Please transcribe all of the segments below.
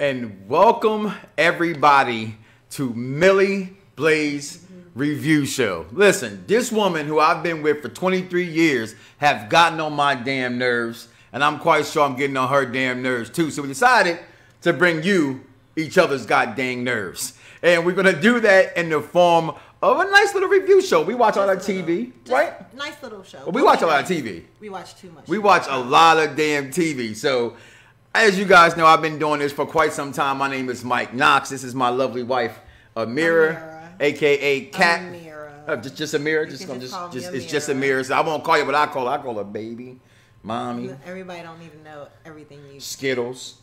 And welcome everybody to Milliblaze Review Show. Listen, this woman who I've been with for 23 years have gotten on my damn nerves, and I'm quite sure I'm getting on her damn nerves too. So we decided to bring you each other's goddamn nerves. And we're going to do that in the form of a nice little review show. We watch a lot of TV, right? Nice little show. Well, we watch a lot of TV. We watch too much. We watch a lot of damn TV. So, as you guys know, I've been doing this for quite some time. My name is Mike Knox. This is my lovely wife, Amira, a.k.a. Kat. Amira. Just Amira? It's just Amira. So I won't call you what I call her. I call her baby, mommy. Everybody don't even know everything you... Skittles.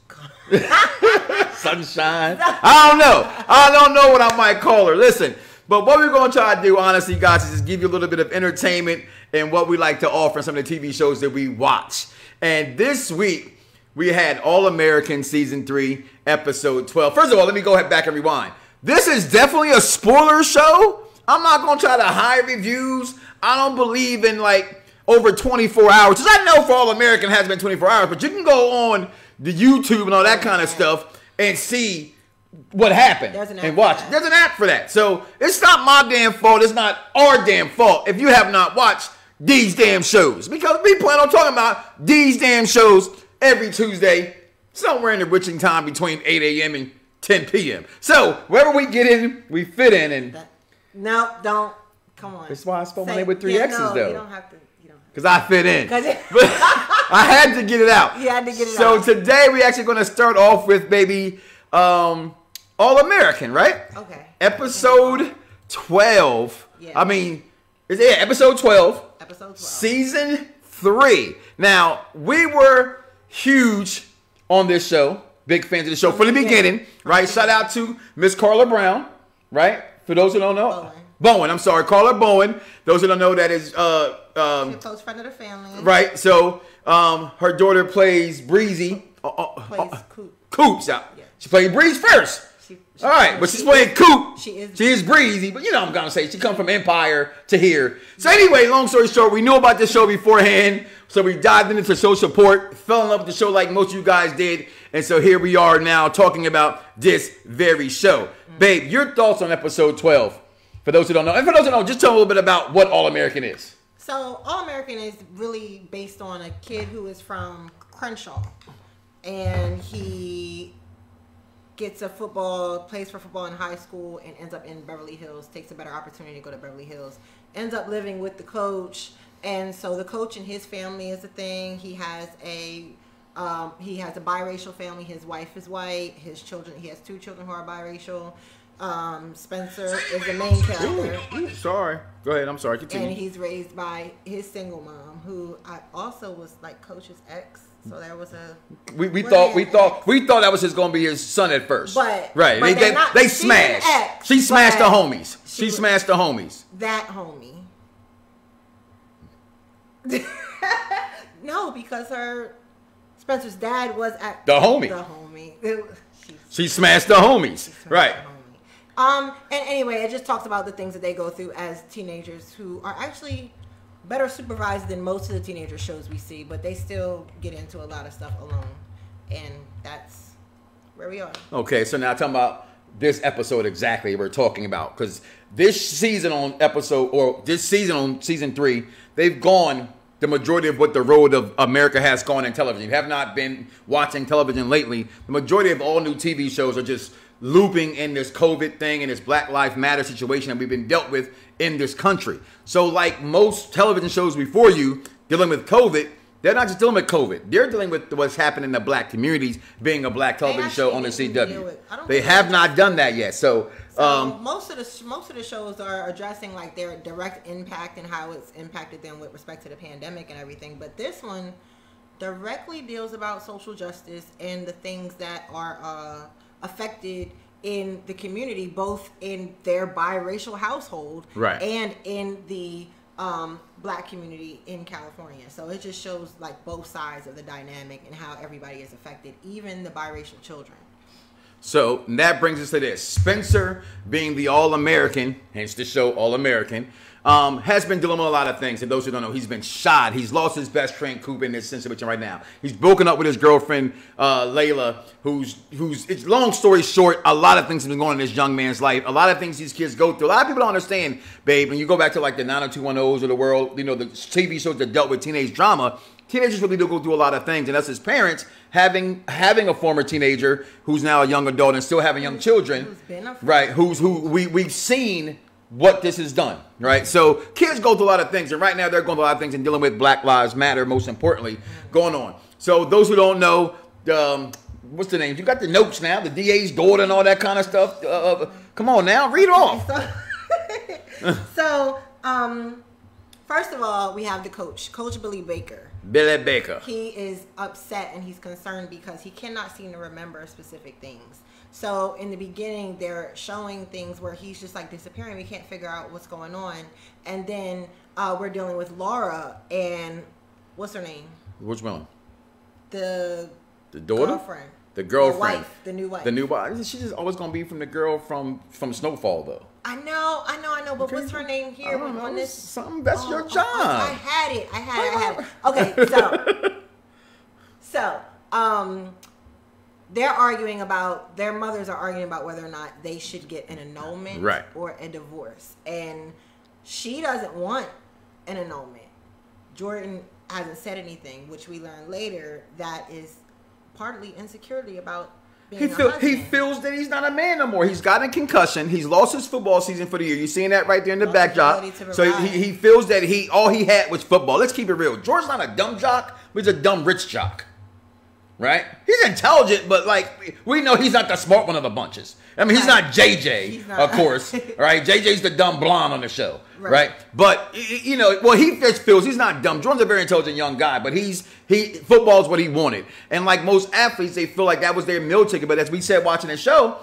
Sunshine. I don't know what I might call her. Listen, but what we're going to try to do, honestly, guys, is just give you a little bit of entertainment and what we like to offer in some of the TV shows that we watch. And this week, we had All American Season 3, Episode 12. First of all, let me go back and rewind. This is definitely a spoiler show. I'm not going to try to hide reviews. I don't believe in, like, over 24 hours. Because I know for All American it has been 24 hours, but you can go on the YouTube and all that kind of stuff and see what happened and watch. There's an app for that. So it's not my damn fault. It's not our damn fault if you have not watched these damn shows. Because we plan on talking about these damn shows every Tuesday, somewhere in the witching time between 8 a.m. and 10 p.m. So wherever we get in, we fit in. And no, don't. Come on. That's why I spelled my name with three X's, though. You don't have to. Because I fit in. But I had to get it out. You had to get it So out. today we actually going to start off with, baby, All American, right? Okay. Episode 12. Yeah. I mean, episode 12. Episode 12. Season 3. Now, we were huge on this show. Big fans of the show from the beginning, right? Shout out to Miss Carla Brown, right? For those who don't know. Bowen, I'm sorry, Carla Bowen. Those who don't know, that is... she's a close friend of the family. Right, so her daughter plays Breezy. Plays Coops out. Yeah. She played Breeze first. All right, but she's playing Coop. She is Breezy, but you know what I'm going to say. She come from Empire to here. So anyway, long story short, we knew about this show beforehand. So we dived into show support, fell in love with the show like most of you guys did. And so here we are now talking about this very show. Babe, your thoughts on episode 12? For those who don't know. And for those who don't know, just tell a little bit about what All American is. So All American is really based on a kid who is from Crenshaw. And he plays for football in high school and ends up in Beverly Hills, takes a better opportunity to go to Beverly Hills, ends up living with the coach. And so the coach and his family is a thing. He has a biracial family. His wife is white. He has 2 children who are biracial. Spencer is the main character. Sorry. Go ahead. I'm sorry. Continue. And he's raised by his single mom, who I also was like Coach's ex. So there was a we thought that was going to be his son at first. But right, they smashed. She smashed the homies. She smashed the homies. That homie. No, because Spencer's dad was at the homie. She smashed the homies. Right. And anyway, it just talks about the things that they go through as teenagers who are actually better supervised than most of the teenager shows we see, but they still get into a lot of stuff alone. And that's where we are. Okay, so now talking about this episode exactly we're talking about. Because this season on season 3, they've gone the majority of what the road of America has gone in television. If you have not been watching television lately, the majority of all new TV shows are just looping in this COVID thing and this Black Lives Matter situation that we've been dealt with in this country. So like most television shows before you dealing with COVID, they're not just dealing with COVID. They're dealing with what's happening in the black communities, being a black television show on the CW. They have not done that yet. So most of the shows are addressing like their direct impact and how it's impacted them with respect to the pandemic and everything. But this one directly deals about social justice and the things that are affected in the community, both in their biracial household and in the black community in California. So it just shows like both sides of the dynamic and how everybody is affected, even the biracial children. So that brings us to this. Spencer being the All-American, hence the show All-American, has been dealing with a lot of things. And those who don't know, he's been shot. He's lost his best friend, Coop, in this situation right now. He's broken up with his girlfriend, Layla, who's it's long story short, a lot of things have been going on in this young man's life. A lot of things these kids go through. A lot of people don't understand, babe, when you go back to like the 90210s of the world, you know, the TV shows that dealt with teenage drama, teenagers really do go through a lot of things. And us as parents, having a former teenager who's now a young adult and still having young children, who's been a friend. right, we've seen what this has done, right? So kids go through a lot of things, and right now they're going through a lot of things and dealing with Black Lives Matter, most importantly, going on. So those who don't know, what's the name? You got the notes now, the DA's daughter and all that kind of stuff. Come on now, read it off. So, first of all, we have the coach, Coach Billy Baker. Billy Baker. He is upset and he's concerned because he cannot seem to remember specific things. So in the beginning, they're showing things where he's just like disappearing. We can't figure out what's going on. And then we're dealing with Laura and what's her name? Which one? The daughter? Girlfriend. The girlfriend. The new wife. The new wife. She's just always going to be from the girl from Snowfall, though. I know. But Okay. What's her name here? I don't know. On this? Something. That's your job. I had it. Okay, so they're arguing about, their mothers are arguing about whether or not they should get an annulment Right. or a divorce. And she doesn't want an annulment. Jordan hasn't said anything, which we learn later that is partly insecurity about being a husband. He feels that he's not a man no more. He's gotten a concussion. He's lost his football season for the year. You're seeing that right there in the backdrop. So he feels that all he had was football. Let's keep it real. Jordan's not a dumb jock, but he's a dumb rich jock. Right? He's intelligent, but like we know he's not the smart one of the bunches. I mean, he's not JJ, He's not. of course. Right? JJ's the dumb blonde on the show. Right? But you know, well, he just feels he's not dumb. Jordan's a very intelligent young guy, but football's what he wanted. And like most athletes, they feel like that was their meal ticket. But as we said watching the show,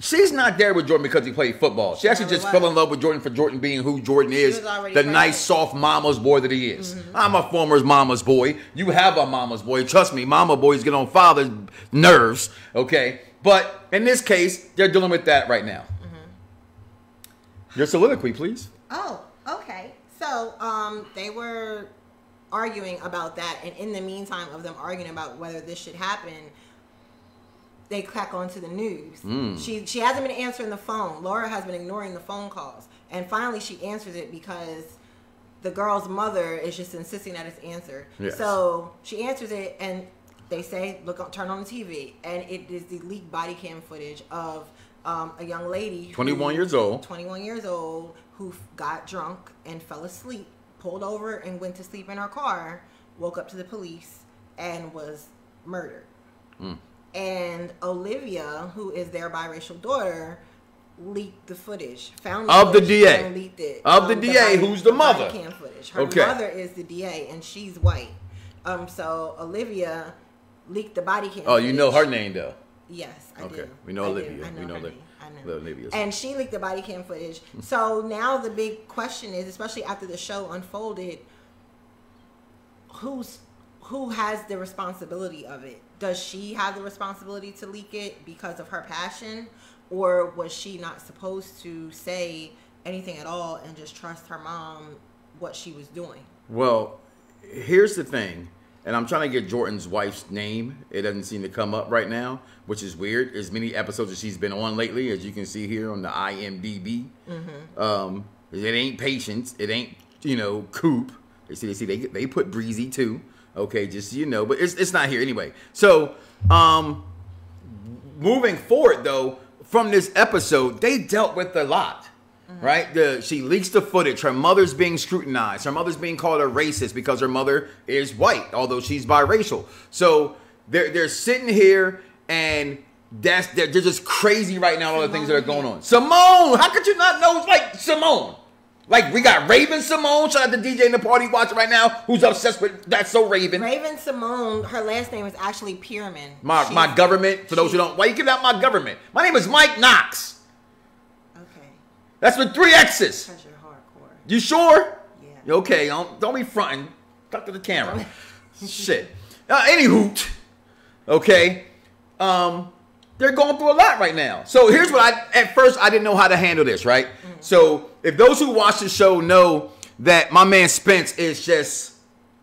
she's not there with Jordan because he played football. She actually just fell in love with Jordan for Jordan being who Jordan is. The nice, soft mama's boy that he is. Mm-hmm. I'm a former mama's boy. You have a mama's boy. Trust me, mama boys get on father's nerves. Okay? But in this case, they're dealing with that right now. Mm-hmm. Your soliloquy, please. Oh, okay. So they were arguing about that. And in the meantime of them arguing about whether this should happen, they crack onto the news. She hasn't been answering the phone. Laura has been ignoring the phone calls. And finally she answers it because the girl's mother is just insisting that it's answered. Yes. So she answers it and they say, turn on the TV. And it is the leaked body cam footage of a young lady. 21 years old. 21 years old who got drunk and fell asleep, pulled over and went to sleep in her car, woke up to the police and was murdered. And Olivia, who is their biracial daughter, leaked the footage. Found the of the footage DA. and leaked it. Of the DA, who's the mother. Body cam footage. Her mother is the DA, and she's white. So Olivia leaked the body cam. Oh, you know her name though. Yes, I do. Okay, we know Olivia. I know we know her that. name. I know. Olivia. And she leaked the body cam footage. So now the big question is, especially after the show unfolded, who has the responsibility of it? Does she have the responsibility to leak it because of her passion? Or was she not supposed to say anything at all and just trust her mom what she was doing? Well, here's the thing. And I'm trying to get Jordan's wife's name. It doesn't seem to come up right now, which is weird. As many episodes that she's been on lately, as you can see here on the IMDb. Mm-hmm. It ain't Patience. It ain't, Coop. They put Breezy too. Okay, just so you know, but it's not here anyway. So, moving forward though, from this episode, they dealt with a lot, right? She leaks the footage. Her mother's being scrutinized. Her mother's being called a racist because her mother is white, although she's biracial. So they're sitting here and they're just crazy right now. All the things that are going on. Simone, how could you not know? Like Simone. Like, we got Raven Simone, shout out to DJ in the party watching right now, who's obsessed with That's So Raven. Raven Simone, her last name is actually Pierman. My government, for those who don't, why you give out my government? My name is Mike Knox. Okay. That's with 3 X's. Because you're hardcore. You sure? Yeah. Okay, don't be fronting. Talk to the camera. Shit. Anywho, okay. they're going through a lot right now. So here's what at first I didn't know how to handle this, right? Mm-hmm. So if those who watch the show know that my man Spence is just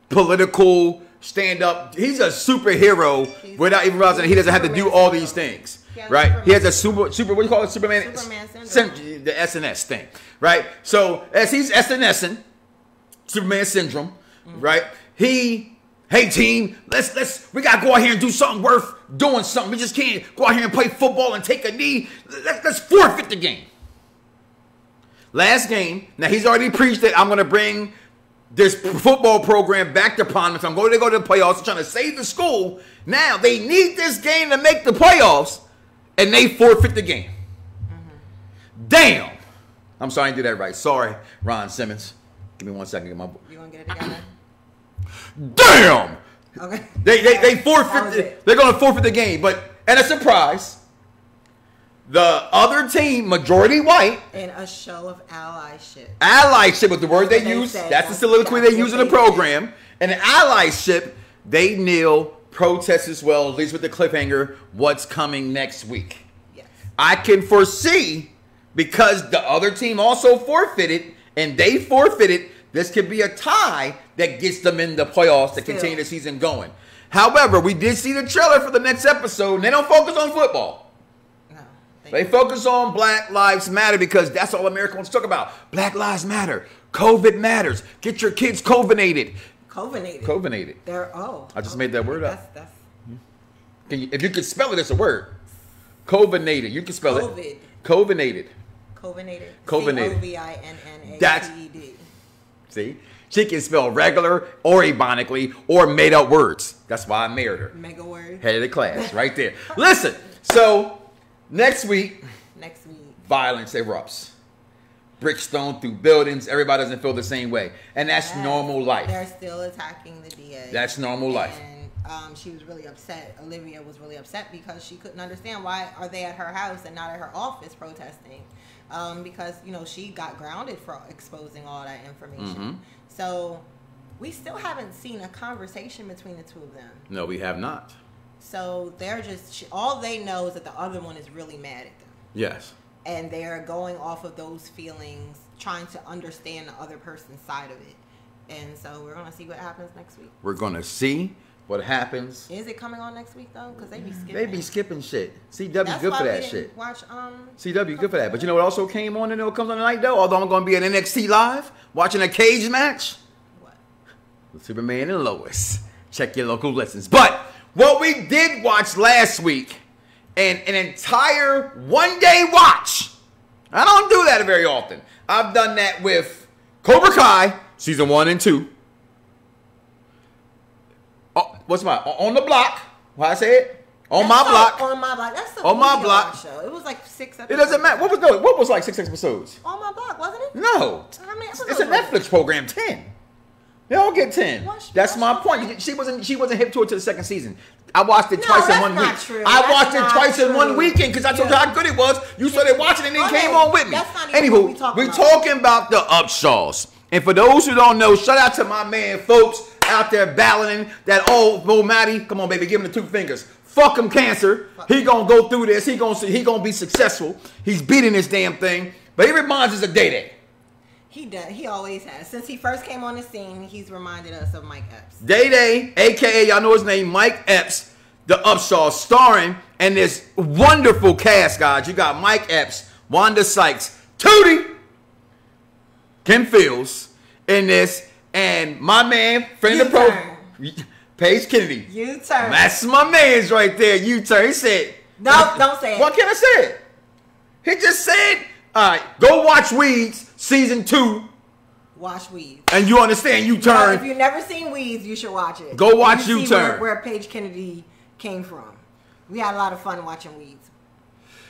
political, stand up. He's a superhero without even realizing he doesn't have to do all these things. Right? He has a super, what do you call it? Superman syndrome. The SNS thing. Right? So as he's SNSing, Superman syndrome, right? Hey team, we gotta go out here and do something worth doing something. We just can't go out here and play football and take a knee. Let's forfeit the game. Last game, now he's already preached that I'm gonna bring this football program back to prominence. I'm going to go to the playoffs. I'm trying to save the school. Now they need this game to make the playoffs, and they forfeit the game. Mm-hmm. Damn. I'm sorry I didn't do that right. Sorry, Ron Simmons. Give me 1 second. Get my. You want to get it together? Damn. Okay. They forfeit. They're going to forfeit the game, but and a surprise. The other team, majority white. And a show of allyship. Allyship was the word they use. That's the soliloquy they use in the program. And the allyship, they kneel, protest as well, at least with the cliffhanger, what's coming next week. Yes. I can foresee, because the other team also forfeited, and they forfeited, this could be a tie that gets them in the playoffs to continue the season going. However, we did see the trailer for the next episode, and they don't focus on football. They focus on Black Lives Matter because that's all America wants to talk about. Black Lives Matter. COVID matters. Get your kids COVID-nated. COVID-nated. I just made that word up. That's if you could spell it, it's a word. COVID-nated. You can spell it. COVID-nated. COVID-nated. COVID-nated. COVINNATED. See? She can spell regular or ebonically or made up words. That's why I married her. Mega word. Head of the class right there. Listen, so... Next week, violence erupts. Bricks thrown through buildings. Everybody doesn't feel the same way. And that's normal life. They're still attacking the DA. That's normal life. And she was really upset. Olivia was really upset because she couldn't understand why are they at her house and not at her office protesting. Because, she got grounded for exposing all that information. Mm-hmm. So we still haven't seen a conversation between the two of them. No, we have not. So they're all they know is that the other one is really mad at them. Yes. And they're going off of those feelings, trying to understand the other person's side of it. And so we're going to see what happens next week. We're going to see what happens. Is it coming on next week, though? Because they be skipping. They be skipping shit. CW good for that shit. Watch, CW good for that. But you know what also came on and it comes on tonight, though? Although I'm going to be at NXT Live watching a cage match. What? With Superman and Lois. Check your local listens. But... what we did watch last week, and an entire one-day watch. I don't do that very often. I've done that with Cobra Kai, season 1 and 2. Oh, what's my On the Block? How I say it? On My Block. On My Block. That's the On My Block show. It was like 6 episodes. It doesn't matter. What was like 6 episodes? On My Block, wasn't it? No. It's a Netflix program. 10. They all get 10. That's my point. She wasn't hip to it to the second season. I watched it twice in 1 week. True. I watched it twice in 1 weekend because I told you how good it was. You started watching it and then came on with me. That's not even what we're talking about the Upshaws. And for those who don't know, shout out to my man, folks out there battling that old Bo Matty. Come on, baby, give him the 2 fingers. Fuck him, cancer. He gonna go through this. He gonna be successful. He's beating this damn thing. But he reminds us of Day-Day. He does. He always has. Since he first came on the scene, he's reminded us of Mike Epps. Day-Day, a.k.a. y'all know his name, Mike Epps, the Upshaws, starring in this wonderful cast, guys. You got Mike Epps, Wanda Sykes, Tootie, Ken Fields in this, and my man, friend of the pro, Paige Kennedy. U-turn. That's my man's right there, U-turn. He said... no, don't say it. What can I say? He just said, all right, go watch Weeds, season 2. Watch Weeds. And you understand U-turn. If you've never seen Weeds, you should watch it. Go watch U-turn. Where Paige Kennedy came from. We had a lot of fun watching Weeds.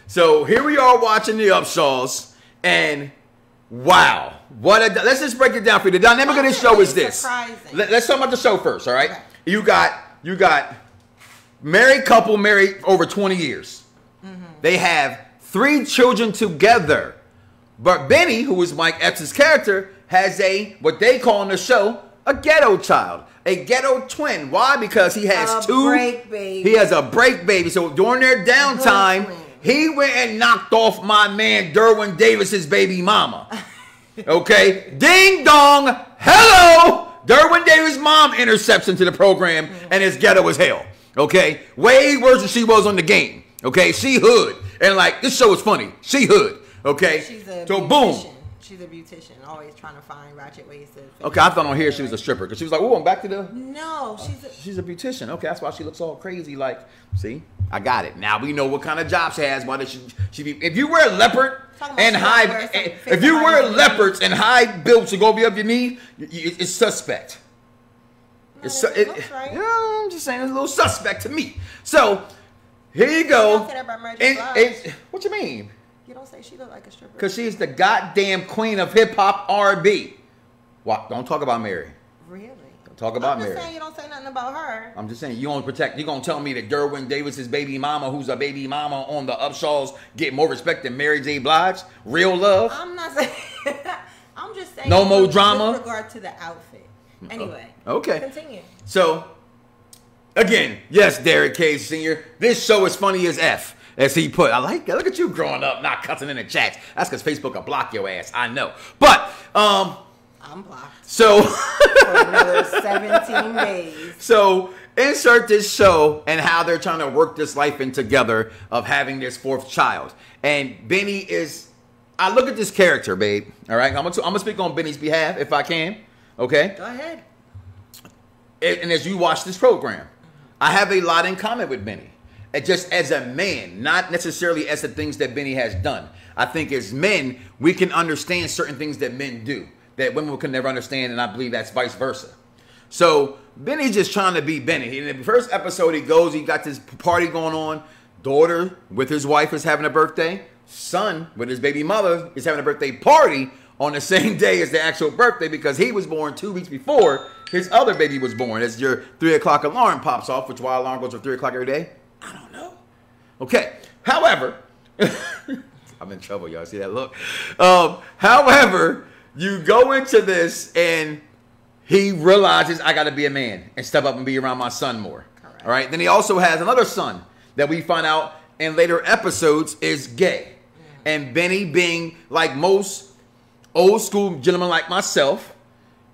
So here we are watching the Upshaws, and wow, let's just break it down for you. The dynamic of this show is this. Let's talk about the show first, all right? Okay. You got married couple, married over 20 years. Mm-hmm. They have 3 children together. But Benny, who is Mike Epps' character, has what they call in the show, a ghetto child, a ghetto twin. Why? Because he has break baby. He has a break baby. So during their downtime, he went and knocked off my man Derwin Davis's baby mama. Okay, ding dong, hello. Derwin Davis' mom intercepts into the program and is ghetto as hell. Okay, way worse than she was on the game. Okay, she hood and like this show is funny. She hood. Okay, she's a so beautician. Boom. She's a beautician, always trying to find ratchet ways to. Okay, I thought on here she was a stripper because she was like, "Oh, I'm back to the." No, she's a beautician. Okay, that's why she looks all crazy. Like, see, I got it. Now we know what kind of job she has. Why does she be? If you wear leopard and high, if you wear leopards and high builds to go be up your knee, it's suspect. No, it looks right. Yeah, I'm just saying it's a little suspect to me. So here you go. What you mean? You don't say she look like a stripper. Because she's the goddamn queen of hip hop R&B. What? Don't talk about Mary. Really? Don't talk about Mary. I'm just saying you don't say nothing about her. I'm just saying you don't protect. You gonna tell me that Derwin Davis's baby mama, who's a baby mama on the Upshaws, get more respect than Mary J. Blige? Real love? I'm not saying. I'm just saying. No more drama. With regard to the outfit. Anyway. Okay. Continue. So, again, yes, Derek K. Sr. This show is funny as F. As he put, I like that. Look at you growing up, not cussing in the chats. That's because Facebook will block your ass. I know. But, I'm blocked. So, for another 17 days. So, insert this show and how they're trying to work this life in together of having this fourth child. And Benny is, I look at this character, babe. All right? I'm gonna speak on Benny's behalf if I can. Okay? Go ahead. And as you watch this program, I have a lot in common with Benny. Just as a man, not necessarily as the things that Benny has done. I think as men, we can understand certain things that men do that women can never understand, and I believe that's vice versa. So Benny's just trying to be Benny. In the first episode, he got this party going on. Daughter with his wife is having a birthday. Son with his baby mother is having a birthday party on the same day as the actual birthday because he was born 2 weeks before his other baby was born. As your 3 o'clock alarm pops off, which why alarm goes for 3 o'clock every day? I don't know. Okay. However, I'm in trouble, y'all. See that look? However, you go into this and he realizes I got to be a man and step up and be around my son more. Correct. All right. Then he also has another son that we find out in later episodes is gay. And Benny, being like most old school gentlemen like myself,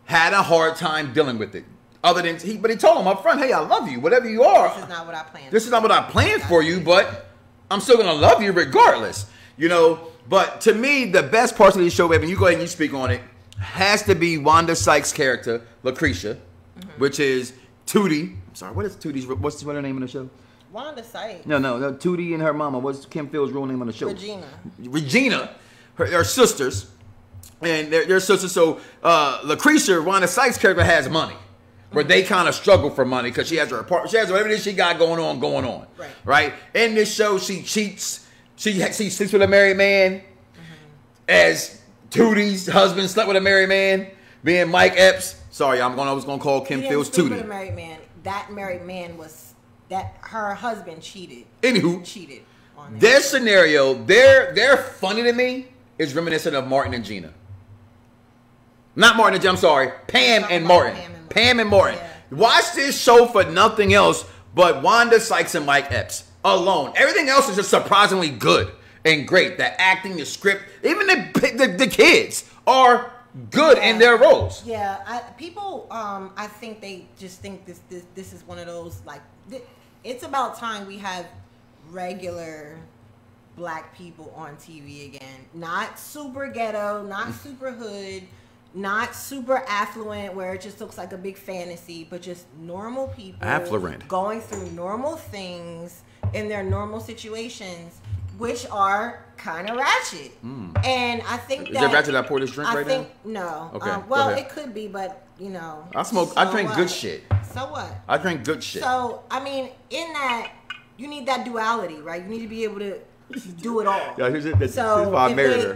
had a hard time dealing with it. Other than but he told him up front, hey, I love you, whatever you are. This is not what I planned. This is not what I planned for you, but I'm still gonna love you regardless. You know. But to me, the best parts of the show, baby, and you go ahead and you speak on it, has to be Wanda Sykes' character, Lucretia, which is Tootie. I'm sorry, what's her name in the show? Wanda Sykes. No, Tootie and her mama. What's Kim Phil's real name on the show? Regina. Her sisters, and they're sisters. So Lucretia, Wanda Sykes' character has money. Where they kind of struggle for money because she has her apartment, she has whatever it is she got going on. Right? In this show, she cheats. She sleeps with a married man. As Tootie's husband slept with a married man, being Mike Epps. Sorry, I was gonna call Kim Phil's Tootie. With a married man. That married man was her husband cheated. Anywho, cheated on their scenario. Their funny to me is reminiscent of Martin and Gina. Not Martin and Gina. I'm sorry, Pam and Martin. Pam and Martin. Yeah. Watch this show for nothing else but Wanda Sykes and Mike Epps alone. Everything else is just surprisingly good and great. The acting, the script, even the kids are good in their roles. Yeah, people. I think they just think this is one of those like. It's about time we have regular black people on TV again. Not super ghetto, not super hood. Not super affluent where it just looks like a big fantasy, but just normal people going through normal things in their normal situations, which are kind of ratchet. And I think is it ratchet I pour this drink now? No. Okay. Well, it could be, but you know. I drink good shit. So what? I drink good shit. So, I mean, in that, you need that duality, right? You need to be able to do it all. Yeah, here's why I married her.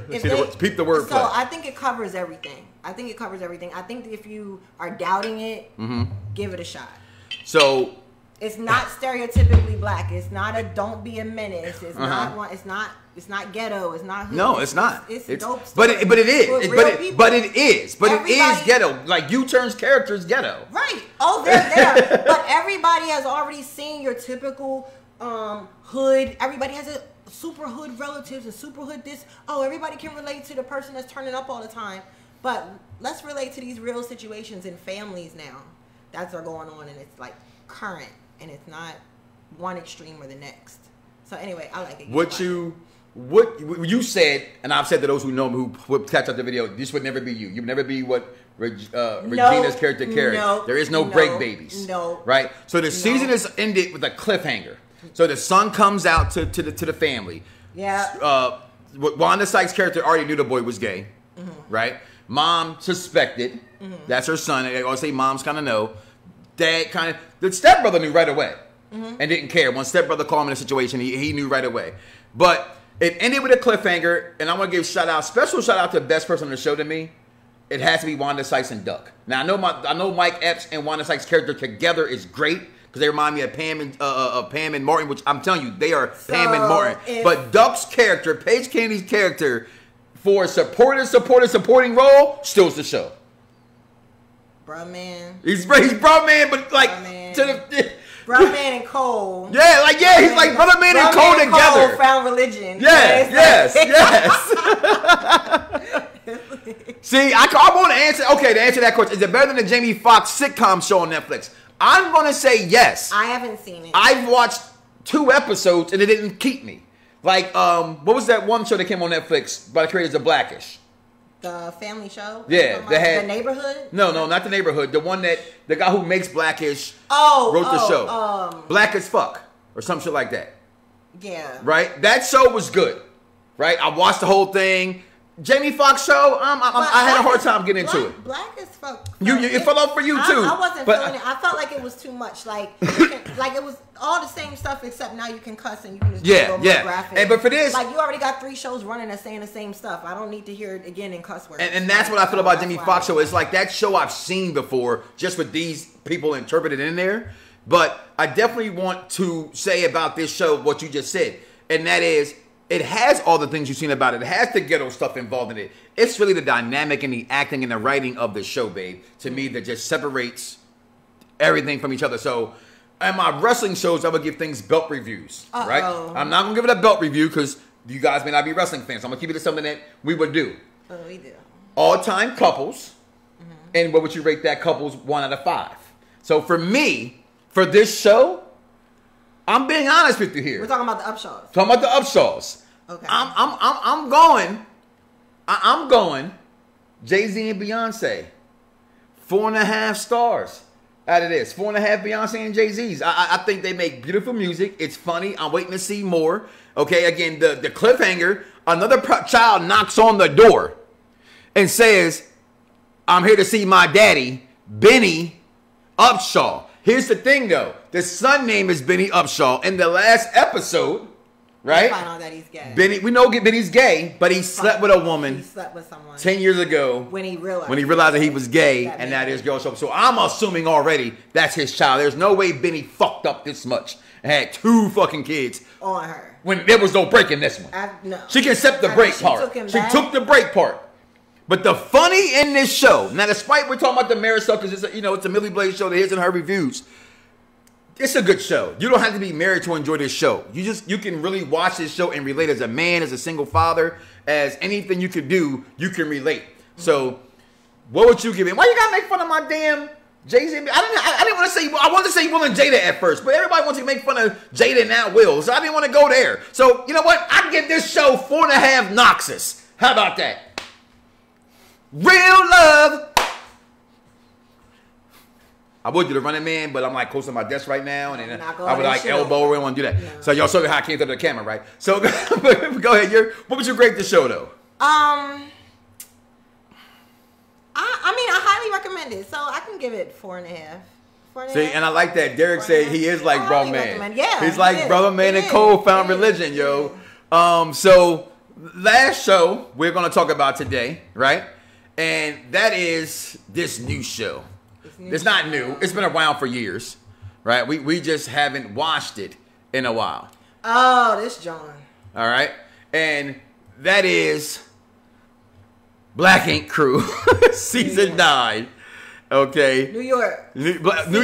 Peep the word play. So I think it covers everything. I think if you are doubting it, give it a shot. So It's not stereotypically black. It's not a don't be a menace. It's not one. It's not ghetto. It's not hood. No, it's not. It's dope. But it is. But it is ghetto. Like U-Turn's character is ghetto. Right. Oh, they're there. But everybody has already seen your typical hood. Everybody has a super hood relatives and super hood this. Oh, everybody can relate to the person that's turning up all the time. But let's relate to these real situations in families now. That's what's going on, and it's like current, and it's not one extreme or the next. So anyway, I like it. What you said, and I've said to those who know me, who would catch up the video, this would never be you. You would never be what Regina's character carried. There is no break babies. No. Right? So the season is ended with a cliffhanger. So the son comes out to the family. Yeah. Wanda Sykes' character already knew the boy was gay. Right? Mom suspected. That's her son. I always say moms kind of know. Dad kind of... The stepbrother knew right away. And didn't care. When stepbrother called him in a situation, he knew right away. But it ended with a cliffhanger. And I want to give special shout out to the best person on the show to me. It has to be Wanda Sykes and Duck. Now, I know Mike Epps and Wanda Sykes' character together is great. Because they remind me of Pam and Martin. Which I'm telling you, they are Pam and Martin. But Duck's character, Paige Kennedy's character... For a supporting role, steals the show. Bruh man. He's bruh man, but like Bruh man and Cole. Yeah, he's like brother man and Cole together. Cole found religion. Yes. See, I want to answer. Okay, to answer that question, is it better than the Jamie Foxx sitcom show on Netflix? I'm gonna say yes. I haven't seen it. I've watched 2 episodes and it didn't keep me. Like, what was that one show that came on Netflix by the creators of Blackish? The Family Show? Yeah. The Neighborhood? No, not The Neighborhood. The one that, the guy who makes Blackish wrote the show. Black as Fuck, or some shit like that. Yeah. Right? That show was good. Right? I watched the whole thing. Jamie Foxx show, I had a hard time getting into it. Black as Fuck. It fell off for you, too. I wasn't feeling it. I felt like it was too much. Like it was all the same stuff, except now you can cuss and you can just go more graphic. But for this... Like, you already got 3 shows running that's saying the same stuff. I don't need to hear it again in cuss words. And that's what I feel about Jamie Foxx show. It's like that show I've seen before, just with these people interpreted in there. But I definitely want to say about this show what you just said. And that is... It has all the things you've seen about it. It has the ghetto stuff involved in it. It's really the dynamic and the acting and the writing of the show, babe, to me, that just separates everything from each other. So, in my wrestling shows, I would give things belt reviews, right? I'm not going to give it a belt review because you guys may not be wrestling fans. So I'm going to keep it to something that we would do. Oh, we do. All-time couples. And what would you rate that couples 1 out of 5? So, for me, for this show... I'm being honest with you here. We're talking about the Upshaws. Talking about the Upshaws. Okay. I'm going. Jay-Z and Beyonce. 4.5 stars out of this. 4.5 Beyonce and Jay-Z's. I think they make beautiful music. It's funny. I'm waiting to see more. Okay. Again, the cliffhanger. Another child knocks on the door and says, "I'm here to see my daddy, Benny Upshaw." Here's the thing, though. The son name is Benny Upshaw. In the last episode, right? We find out that he's gay. We know Benny's gay, but he slept with a woman. He slept with someone 10 years ago. When he realized that he was gay, and now his girl showed up. So I'm assuming already that's his child. There's no way Benny fucked up this much and had 2 fucking kids on her when there was no break in this one. No. She can accept the break part. She took the break part. But the funny in this show, now despite we're talking about the marriage stuff, because it's a Milliblaze show, the his and her reviews. It's a good show. You don't have to be married to enjoy this show. You can really watch this show and relate as a man, as a single father, as anything you could do, you can relate. So, what would you give it? Why you gotta make fun of my damn Jay-Z? I didn't want to say. I wanted to say Will and Jada at first, but everybody wants to make fun of Jada and now Will, so I didn't want to go there. So you know what? I give this show 4.5 Noxus. How about that? Real love. I would do the Running Man, but I'm like close to my desk right now, and I would like elbow. I want to do that. No. So y'all saw me how I came through the camera, right? So go ahead. What would you rate the show though? I highly recommend it, so I can give it 4.5. See, and I like that. Derek said he is like Brother Man. Yeah, he's like Brother Man and Cole found religion, yo. So last show we're gonna talk about today, right? And that is this new show. It's not new. It's been around for years. right? We just haven't watched it in a while. Oh, this John. All right, and that is Black Ink Crew season 9. Okay, New York. New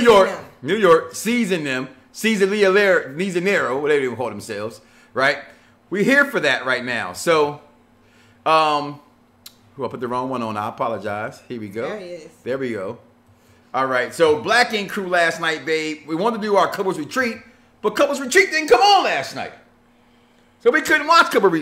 York, season them. Season Nero, whatever they call themselves, right? We're here for that right now. So, I put the wrong one on. I apologize. Here we go. There he is. There we go. All right. So, Black Ink Crew last night, babe. We wanted to do our couples retreat, but couples retreat didn't come on last night, so we couldn't watch couples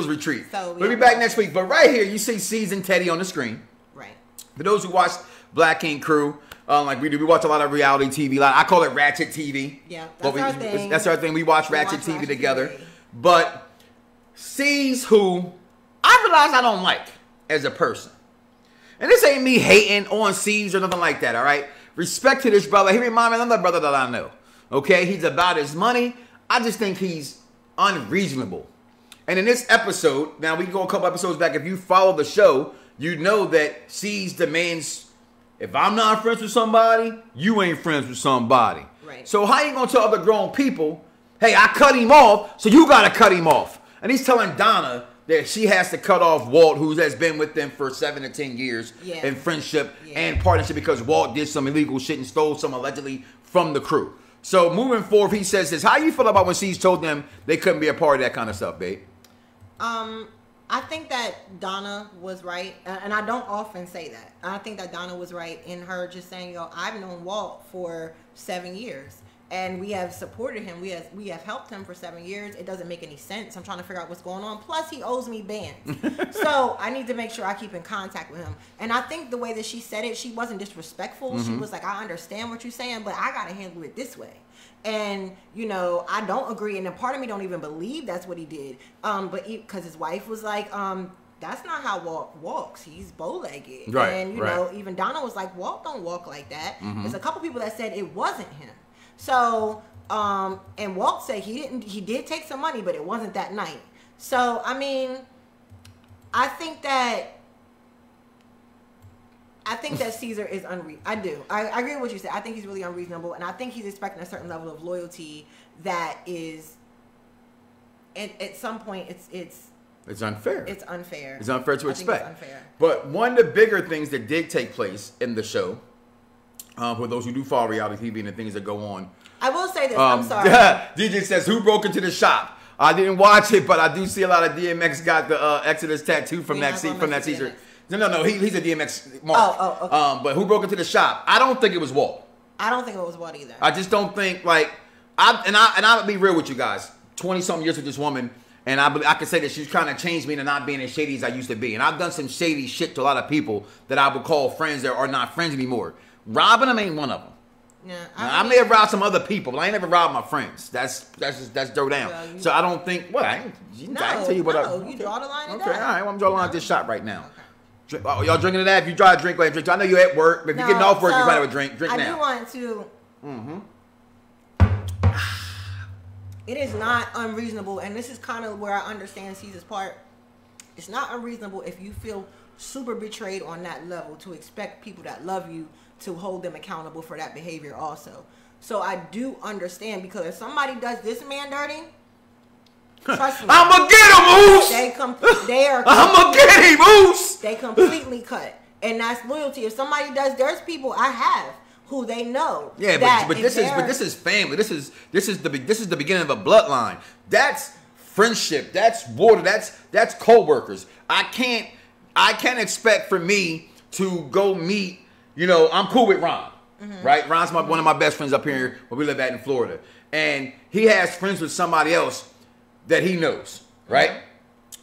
retreat. So we'll be back next week. But right here, you see Season Teddy on the screen. Right. For those who watched Black Ink Crew. Like we do, we watch a lot of reality TV. Like I call it Ratchet TV. Yeah, that's our thing. That's our thing. We watch Ratchet TV together. But C's who I realize I don't like as a person. And this ain't me hating on C's or nothing like that, all right? Respect to this brother. He reminds me of another brother that I know. Okay? He's about his money. I just think he's unreasonable. And in this episode, now we go a couple episodes back. If you follow the show, you know that C's demands, if I'm not friends with somebody, you ain't friends with somebody. Right. So how you gonna tell other grown people, hey, I cut him off, so you gotta cut him off? And he's telling Donna that she has to cut off Walt, who has been with them for 7 to 10 years in friendship and partnership because Walt did some illegal shit and stole some allegedly from the crew. So moving forward, he says this. How you feel about when C's told them they couldn't be a part of that kind of stuff, babe? I think that Donna was right, and I don't often say that. I think that Donna was right in her just saying, yo, I've known Walt for 7 years, and we have supported him. We have helped him for 7 years. It doesn't make any sense. I'm trying to figure out what's going on. Plus, he owes me bands. So I need to make sure I keep in contact with him. And I think the way that she said it, she wasn't disrespectful. She was like, I understand what you're saying, but I got to handle it this way. And, you know, I don't agree. And a part of me don't even believe that's what he did. But because his wife was like, that's not how Walt walks. He's bow-legged. Right, and, you know, even Donna was like, Walt don't walk like that. There's a couple people that said it wasn't him. So, and Walt said he did take some money, but it wasn't that night. So, I mean, I think that Caesar is unreasonable. I do. I agree with what you said. I think he's really unreasonable, and I think he's expecting a certain level of loyalty that is, at some point, it's unfair. It's unfair. It's unfair to expect. It's unfair. But one of the bigger things that did take place in the show, for those who do follow reality TV and the things that go on. I will say this. I'm sorry. DJ says, who broke into the shop? I didn't watch it, but I do see a lot of DMX got the Exodus tattoo from that Caesar. No, he's a DMX mark. Oh, okay. But who broke into the shop? I don't think it was Walt. I don't think it was Walt either. I just don't think, like, I'll be real with you guys. 20-something years with this woman, and I can say that she's trying to change me into not being as shady as I used to be. And I've done some shady shit to a lot of people that I would call friends that are not friends anymore. Robbing them ain't one of them. Yeah, I may have robbed some other people, but I ain't never robbed my friends. That's throw down. Well, so I don't think. What? I can tell you what. You draw the line. Okay, all right. Well, I'm drawing the line at this shop right now. Okay. Y'all drinking that? If you try to drink, go ahead and drink. I know you're at work, but if you're getting off work, you might have a drink. Drink now. I do want to. It is not unreasonable, and this is kind of where I understand Caesar's part. It's not unreasonable if you feel super betrayed on that level to expect people that love you to hold them accountable for that behavior also. So I do understand, because if somebody does this man dirty, trust me, I'ma get him, Moose. I'ma get him, Moose. They completely cut, and that's loyalty. If somebody does, there's people I have who they know. Yeah, but this is family. This is the beginning of a bloodline. That's friendship. That's water. That's co-workers. I can't expect for me to go meet. You know, I'm cool with Ron, right? Ron's one of my best friends up here where we live at in Florida, and he has friends with somebody else that he knows, right?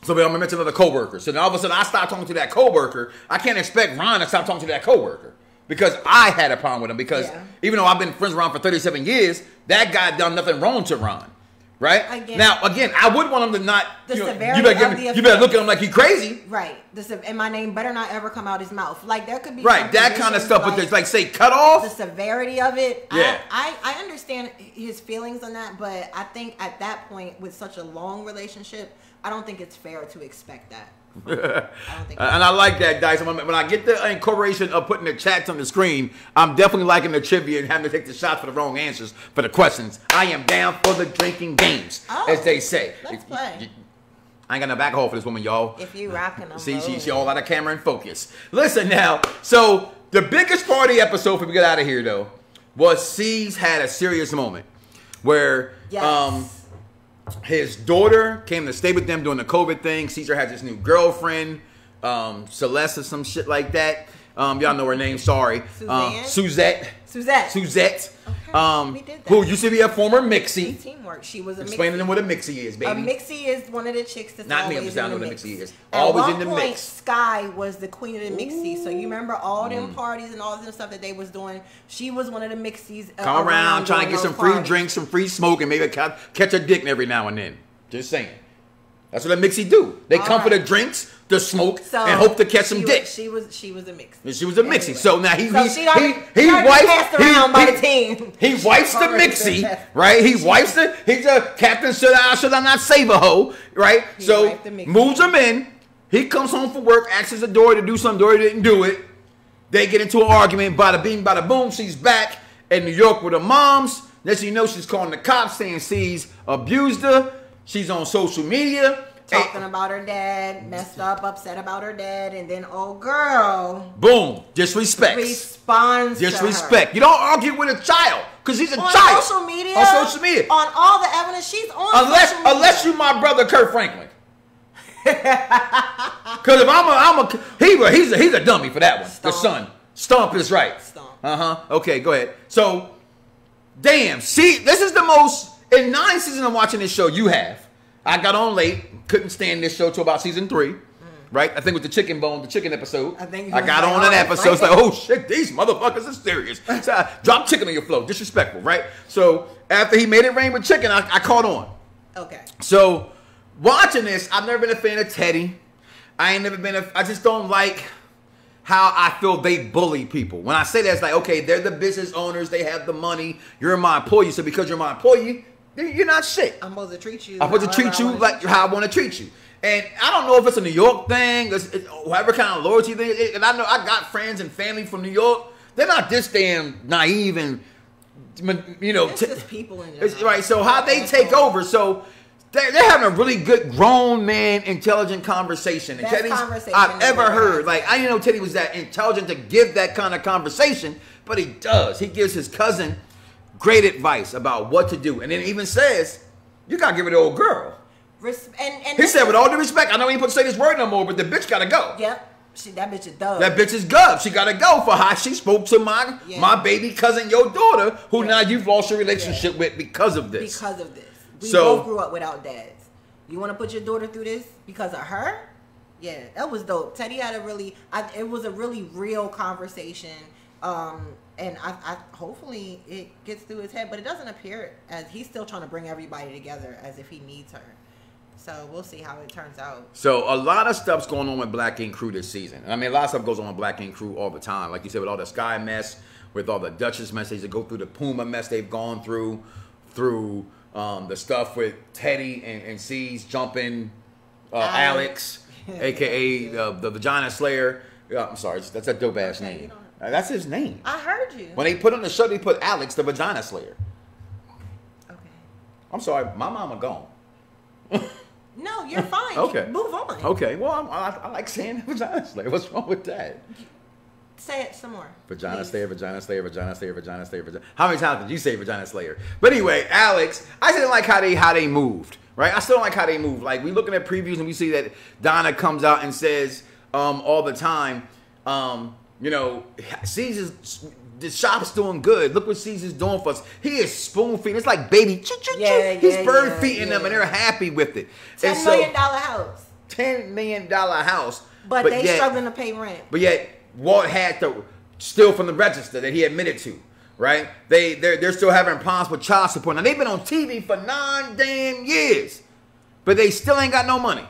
So I'm gonna mention another coworker. So then all of a sudden I stop talking to that coworker. I can't expect Ron to stop talking to that coworker because I had a problem with him. Because even though I've been friends with Ron for 37 years, that guy done nothing wrong to Ron. Right? Again, I would want him to not. You better look at him like he crazy. Right. And my name better not ever come out his mouth. Like there could be that kind of stuff. But there's like say cut off. The severity of it. Yeah. I understand his feelings on that, but I think at that point with such a long relationship, I don't think it's fair to expect that. I don't think And I like that, Dice. When I get the incorporation of putting the chats on the screen, I'm definitely liking the trivia and having to take the shots for the wrong answers for the questions. I am down for the drinking games, as they say. Let's play. I ain't got no back hole for this woman, y'all. If you rocking them, See, she all out of camera and focus. Listen now. So the biggest part of the episode for we get out of here though was C's had a serious moment where his daughter came to stay with them during the COVID thing. Caesar has his new girlfriend, Celeste or some shit like that. Y'all know her name. Sorry, Suzette. Okay, we did that. Who used to be a former Mixie. Teamwork. She was a Explaining Mixie. them what a Mixie is, baby. A Mixie is one of the chicks that's Not me, always I'm in the what a mix. Mixie is. At Always one in the point, mix. Sky was the queen of the Mixie. So you remember all them parties and all them stuff that they was doing. She was one of the Mixies. Come around trying to get some free parties. drinks, some free smoke, and maybe catch a dick every now and then. Just saying. That's what a Mixie do. They come for the drinks, the smoke, and hope to catch some dick. She was a Mixie. She was a Mixie. So now he wipes the team. He wipes the Mixie, right? He wipes the. He's a captain. Should I not save a hoe, right? So moves him in. He comes home from work, asks the daughter to do something. Daughter didn't do it. They get into an argument. Bada bing, bada boom. She's back in New York with her moms. Next thing you know, she's calling the cops saying C's abused her. She's on social media. Talking about her dad, messed up, upset about her dad, and then, oh girl. Boom. Disrespect. Responds Disrespect. to her. You don't argue with a child. Because he's a child. On social media. On social media. On all the evidence she's on social media. Unless you my brother Kurt Franklin. Because if he's a dummy for that one. Stomp. The son. Stomp is right. Stomp. Okay, go ahead. So, damn. See, this is the most, in 9 seasons of watching this show you have. I got on late. Couldn't stand this show till about season 3. Right? I think with the chicken episode. I got on an episode. It's like, oh shit, these motherfuckers are serious. So I dropped chicken on your flow. Disrespectful, right? So after he made it rain with chicken, I caught on. Okay. So watching this, I've never been a fan of Teddy. I just don't like how I feel they bully people. When I say that, it's like, okay, they're the business owners. They have the money. You're my employee. So because you're my employee, you're not shit. I'm supposed to treat you. I'm supposed to treat you like how I want to treat you. And I don't know if it's a New York thing, whatever kind of loyalty thing. And I know I got friends and family from New York. They're not this damn naive and, you know. It's just people in general. Right. So how they take over. So they're having a really good grown man, intelligent conversation. And Best Teddy's conversation I've ever ever heard. had. Like, I didn't know Teddy was that intelligent to give that kind of conversation, but he does. He gives his cousin great advice about what to do. And then even says, you got to give it to the old girl. He said, with all due respect, I know he ain't supposed to say this word no more, but the bitch got to go. Yep. That bitch is dub. That bitch is gub. She got to go for how she spoke to my baby cousin, your daughter, who now you've lost your relationship with because of this. Because of this. We both grew up without dads. You want to put your daughter through this because of her? Yeah, that was dope. Teddy had it was a really real conversation. And I hopefully it gets through his head, but it doesn't appear as he's still trying to bring everybody together as if he needs her. So we'll see how it turns out. So a lot of stuff's going on with Black Ink Crew this season. I mean, a lot of stuff goes on with Black Ink Crew all the time. Like you said, with all the Sky mess, with all the Duchess mess, they go through the Puma mess they've gone through the stuff with Teddy and C's jumping Alex, a.k.a. the Vagina Slayer. I'm sorry, that's a dope ass name. That's his name. I heard you. When they put on the show, they put Alex, the Vagina Slayer. Okay. I'm sorry, my mama gone. No, you're fine. Okay. Move on. Okay, well, I like saying Vagina Slayer. What's wrong with that? Say it some more. Vagina Slayer, Vagina Slayer, Vagina Slayer, Vagina Slayer, Vagina. How many times did you say Vagina Slayer? But anyway, Alex, I still don't like how they moved, right? I still don't like how they moved. Like, we looking at previews and we see that Donna comes out and says all the time, you know, Caesar's, the shop's doing good. Look what Caesar's doing for us. He is spoon feeding. It's like baby. He's bird feeding them and they're happy with it. $10 million house. $10 million house. But they struggling to pay rent. But yet, Walt had to steal from the register that he admitted to, right? They're still having problems with child support. Now, they've been on TV for 9 damn years, but they still ain't got no money.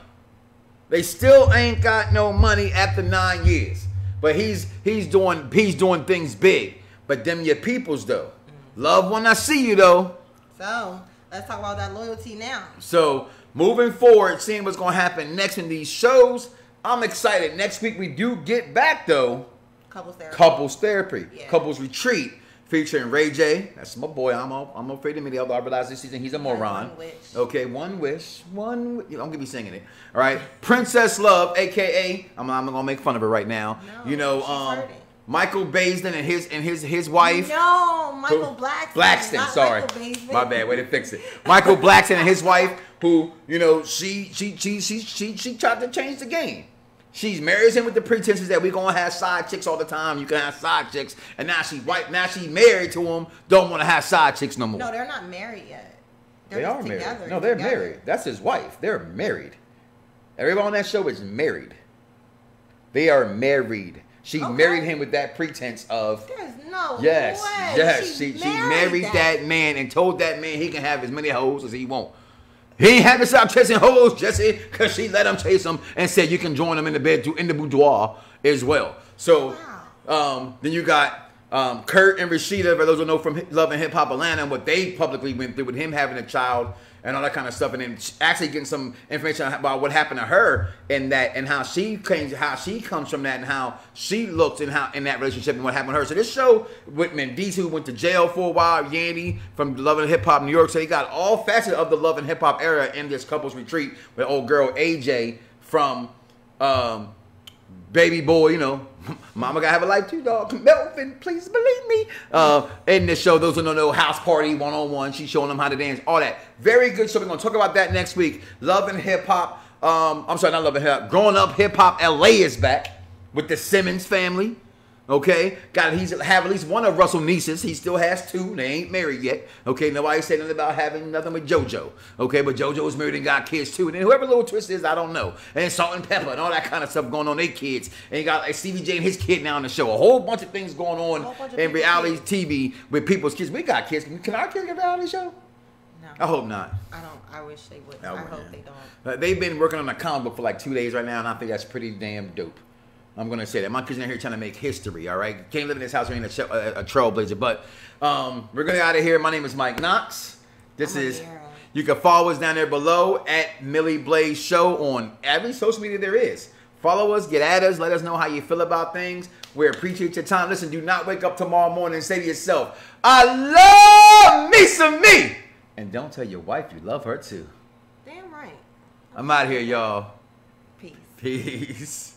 They still ain't got no money after 9 years. But he's doing things big. But them your peoples, though. Love when I see you, though. So, let's talk about that loyalty now. So, moving forward, seeing what's going to happen next in these shows, I'm excited. Next week we do get back though. Couples therapy. Couples therapy. Yeah. Couples retreat. Featuring Ray J. That's my boy. I'm afraid to admit it. I realize this season he's a moron. One wish. Okay, one wish. One. You don't get me singing it. All right. Princess Love, aka I'm gonna make fun of her right now. No, you know, she's Michael Baisden and his wife. No, Michael Blackston. Blackston, sorry. Michael My bad. Way to fix it. Michael Blackston and his wife, who you know, she tried to change the game. She marries him with the pretenses that we're gonna have side chicks all the time. You can have side chicks, and now she married to him. Don't want to have side chicks no more. No, they're not married yet. They are married. No, they're married. That's his wife. They're married. Everybody on that show is married. They are married. She married him with that pretense of. There's no way. Yes. She married that man and told that man he can have as many hoes as he wants. He ain't had to stop chasing hoes, Jesse, because she let him chase them and said you can join them in the bed in the boudoir as well. So then you got Kurt and Rashida, for those who know from Love and Hip Hop Atlanta, what they publicly went through with him having a child and all that kind of stuff, and then actually getting some information about what happened to her and that, and how she comes from that, and how she looks and how in that relationship and what happened to her. So this show with Mendiz, who went to jail for a while, Yandy from Love and Hip Hop New York, so they got all facets of the Love and Hip Hop era in this couples retreat with old girl AJ from Baby Boy, you know, Mama gotta have a life too, dog. Melvin, please believe me. In this show, those who don't know, House Party 101, she's showing them how to dance, all that. Very good show. We're gonna talk about that next week. Love and Hip Hop. I'm sorry, not Love and Hip Hop. Growing Up Hip Hop LA is back with the Simmons family. Okay, he's have at least one of Russell nieces. He still has two. They ain't married yet. Okay, nobody said nothing about having nothing with JoJo. Okay, but JoJo is married and got kids too. And then whoever Little Twist is, I don't know. And Salt and Pepper and all that kind of stuff going on. They kids. And you got like Stevie J and his kid now on the show. A whole bunch of things going on in reality TV with people's kids. We got kids. Can our kids get a reality show? No. I hope not. I wish they would. I hope they don't. They've been working on a comic book for like 2 days right now, and I think that's pretty damn dope. I'm going to say that. My kids are here trying to make history, all right? Can't live in this house or ain't a trailblazer. But we're going to get out of here. My name is Mike Knox. You can follow us down there below at Milliblaze Show on every social media there is. Follow us, get at us, let us know how you feel about things. We appreciate your time. Listen, do not wake up tomorrow morning and say to yourself, I love me some me. And don't tell your wife you love her too. Damn right. I'm out here, y'all. Peace. Peace.